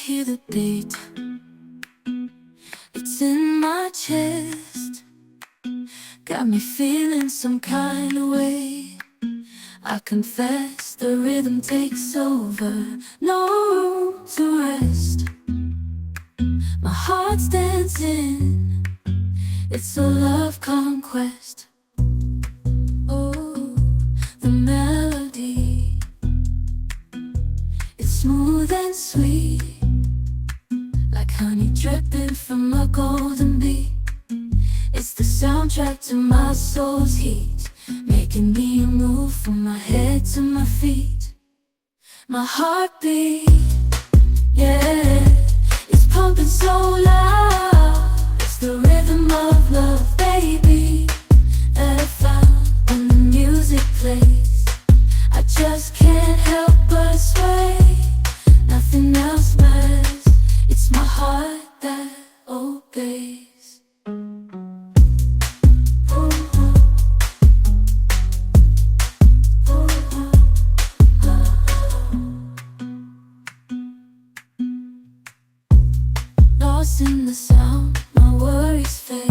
hear the beat, it's in my chest, got me feeling some kind of way. I confess the rhythm takes over, no room to rest. My heart's dancing, it's a love conquest. Oh, the melody, it's smooth and sweet, like honey dripping from a golden bee. It's the soundtrack to my soul's heat, making me move from my head to my feet. My heartbeat, yeah, it's pumping so loud. It's the rhythm of love, baby, that I found when the music plays. I just can't help but sway, nothing else matters. It's my heart that obeys. Lost in the sound, my worries fade.